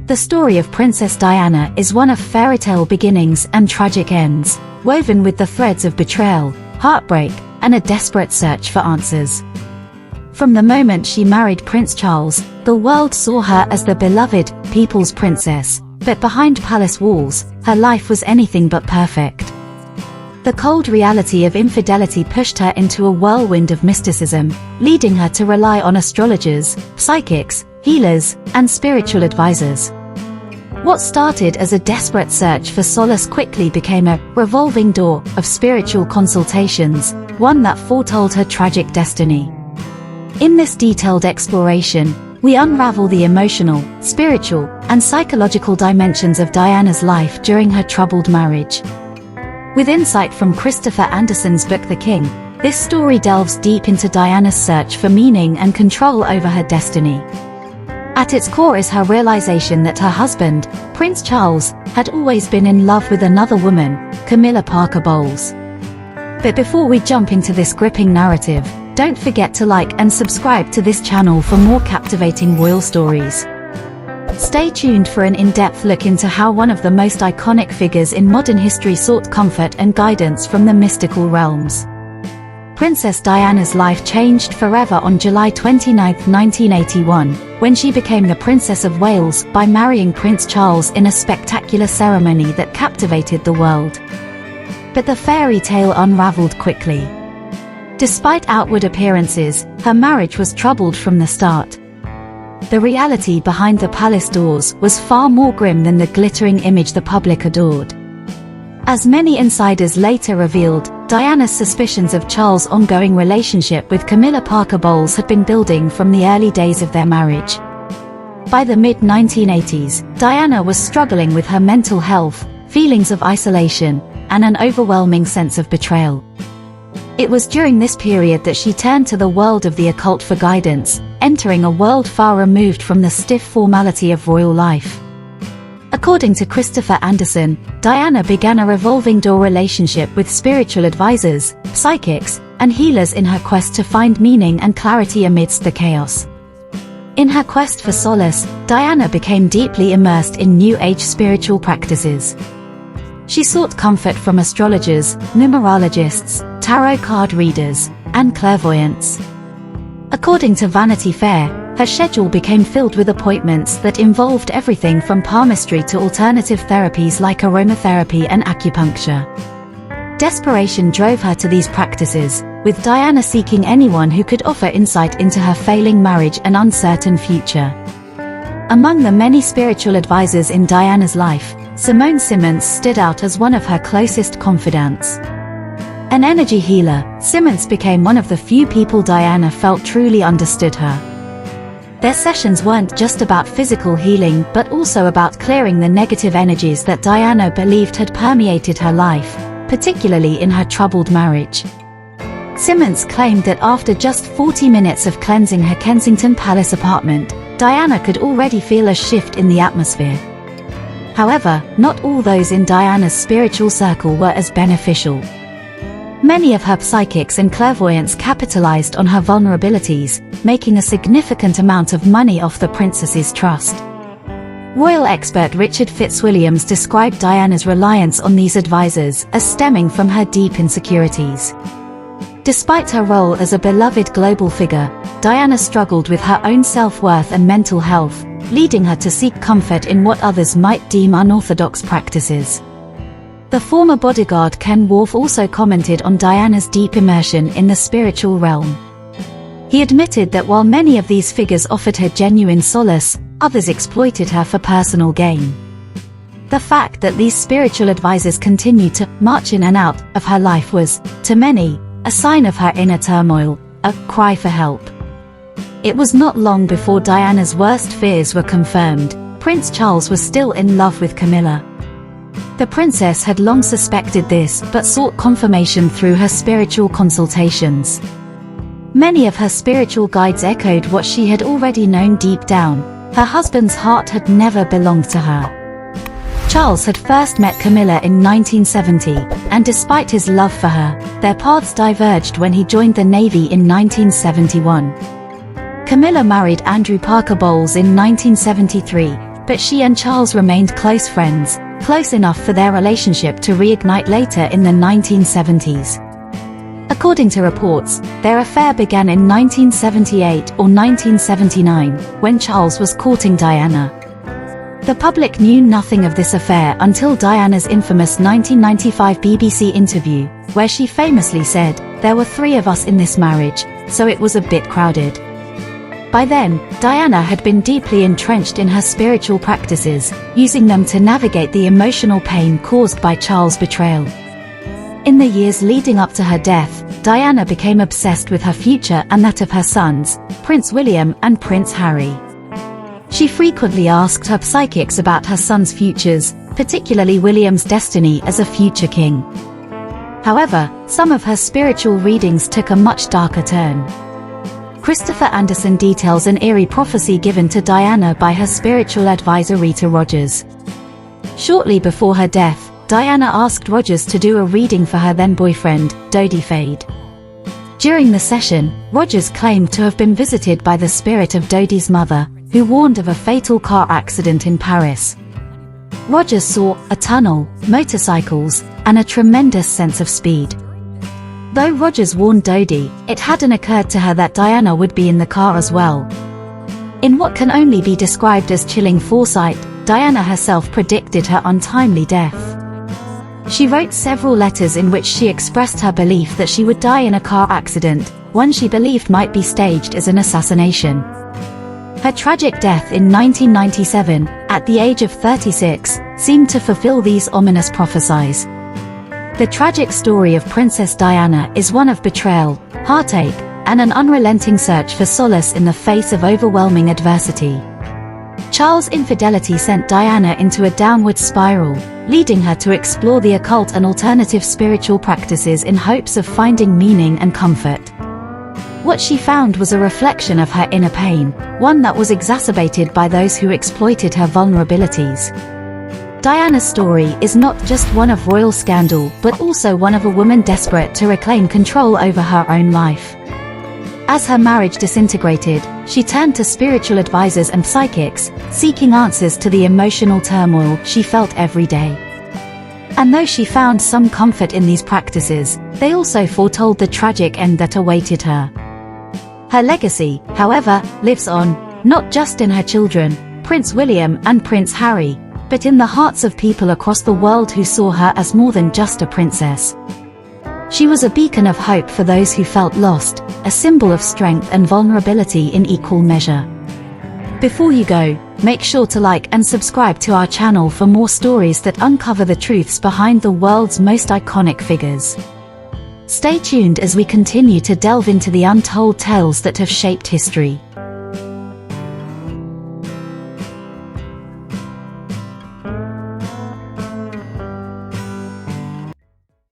The story of Princess Diana is one of fairy tale beginnings and tragic ends, woven with the threads of betrayal, heartbreak, and a desperate search for answers. From the moment she married Prince Charles, the world saw her as the beloved, people's princess, but behind palace walls, her life was anything but perfect. The cold reality of infidelity pushed her into a whirlwind of mysticism, leading her to rely on astrologers, psychics, healers, and spiritual advisors. What started as a desperate search for solace quickly became a revolving door of spiritual consultations, one that foretold her tragic destiny. In this detailed exploration, we unravel the emotional, spiritual, and psychological dimensions of Diana's life during her troubled marriage. With insight from Christopher Andersen's book The King, this story delves deep into Diana's search for meaning and control over her destiny. At its core is her realization that her husband, Prince Charles, had always been in love with another woman, Camilla Parker Bowles. But before we jump into this gripping narrative, don't forget to like and subscribe to this channel for more captivating royal stories. Stay tuned for an in-depth look into how one of the most iconic figures in modern history sought comfort and guidance from the mystical realms. Princess Diana's life changed forever on July 29, 1981, when she became the Princess of Wales by marrying Prince Charles in a spectacular ceremony that captivated the world. But the fairy tale unraveled quickly. Despite outward appearances, her marriage was troubled from the start. The reality behind the palace doors was far more grim than the glittering image the public adored. As many insiders later revealed, Diana's suspicions of Charles' ongoing relationship with Camilla Parker Bowles had been building from the early days of their marriage. By the mid-1980s, Diana was struggling with her mental health, feelings of isolation, and an overwhelming sense of betrayal. It was during this period that she turned to the world of the occult for guidance, entering a world far removed from the stiff formality of royal life. According to Christopher Andersen, Diana began a revolving door relationship with spiritual advisors, psychics, and healers in her quest to find meaning and clarity amidst the chaos. In her quest for solace, Diana became deeply immersed in New Age spiritual practices. She sought comfort from astrologers, numerologists, tarot card readers, and clairvoyants. According to Vanity Fair, her schedule became filled with appointments that involved everything from palmistry to alternative therapies like aromatherapy and acupuncture. Desperation drove her to these practices, with Diana seeking anyone who could offer insight into her failing marriage and uncertain future. Among the many spiritual advisors in Diana's life, Simone Simmons stood out as one of her closest confidants. An energy healer, Simmons became one of the few people Diana felt truly understood her. Their sessions weren't just about physical healing but also about clearing the negative energies that Diana believed had permeated her life, particularly in her troubled marriage. Simmons claimed that after just 40 minutes of cleansing her Kensington Palace apartment, Diana could already feel a shift in the atmosphere. However, not all those in Diana's spiritual circle were as beneficial. Many of her psychics and clairvoyants capitalized on her vulnerabilities, making a significant amount of money off the princess's trust. Royal expert Richard Fitzwilliams described Diana's reliance on these advisors as stemming from her deep insecurities. Despite her role as a beloved global figure, Diana struggled with her own self-worth and mental health, leading her to seek comfort in what others might deem unorthodox practices. The former bodyguard Ken Worf also commented on Diana's deep immersion in the spiritual realm. He admitted that while many of these figures offered her genuine solace, others exploited her for personal gain. The fact that these spiritual advisors continued to march in and out of her life was, to many, a sign of her inner turmoil, a cry for help. It was not long before Diana's worst fears were confirmed. Prince Charles was still in love with Camilla. The princess had long suspected this but sought confirmation through her spiritual consultations. Many of her spiritual guides echoed what she had already known deep down: her husband's heart had never belonged to her. Charles had first met Camilla in 1970, and despite his love for her, their paths diverged when he joined the Navy in 1971. Camilla married Andrew Parker Bowles in 1973, but she and Charles remained close friends, close enough for their relationship to reignite later in the 1970s. According to reports, their affair began in 1978 or 1979, when Charles was courting Diana. The public knew nothing of this affair until Diana's infamous 1995 BBC interview, where she famously said, "There were 3 of us in this marriage, so it was a bit crowded." By then, Diana had been deeply entrenched in her spiritual practices, using them to navigate the emotional pain caused by Charles' betrayal. In the years leading up to her death, Diana became obsessed with her future and that of her sons, Prince William and Prince Harry. She frequently asked her psychics about her sons' futures, particularly William's destiny as a future king. However, some of her spiritual readings took a much darker turn. Christopher Andersen details an eerie prophecy given to Diana by her spiritual advisor Rita Rogers. Shortly before her death, Diana asked Rogers to do a reading for her then-boyfriend, Dodi Fade. During the session, Rogers claimed to have been visited by the spirit of Dodi's mother, who warned of a fatal car accident in Paris. Rogers saw a tunnel, motorcycles, and a tremendous sense of speed. Though Rogers warned Dodi, it hadn't occurred to her that Diana would be in the car as well. In what can only be described as chilling foresight, Diana herself predicted her untimely death. She wrote several letters in which she expressed her belief that she would die in a car accident, one she believed might be staged as an assassination. Her tragic death in 1997, at the age of 36, seemed to fulfill these ominous prophecies. The tragic story of Princess Diana is one of betrayal, heartache, and an unrelenting search for solace in the face of overwhelming adversity. Charles' infidelity sent Diana into a downward spiral, leading her to explore the occult and alternative spiritual practices in hopes of finding meaning and comfort. What she found was a reflection of her inner pain, one that was exacerbated by those who exploited her vulnerabilities. Diana's story is not just one of royal scandal, but also one of a woman desperate to reclaim control over her own life. As her marriage disintegrated, she turned to spiritual advisors and psychics, seeking answers to the emotional turmoil she felt every day. And though she found some comfort in these practices, they also foretold the tragic end that awaited her. Her legacy, however, lives on, not just in her children, Prince William and Prince Harry, but in the hearts of people across the world who saw her as more than just a princess. She was a beacon of hope for those who felt lost, a symbol of strength and vulnerability in equal measure. Before you go, make sure to like and subscribe to our channel for more stories that uncover the truths behind the world's most iconic figures. Stay tuned as we continue to delve into the untold tales that have shaped history.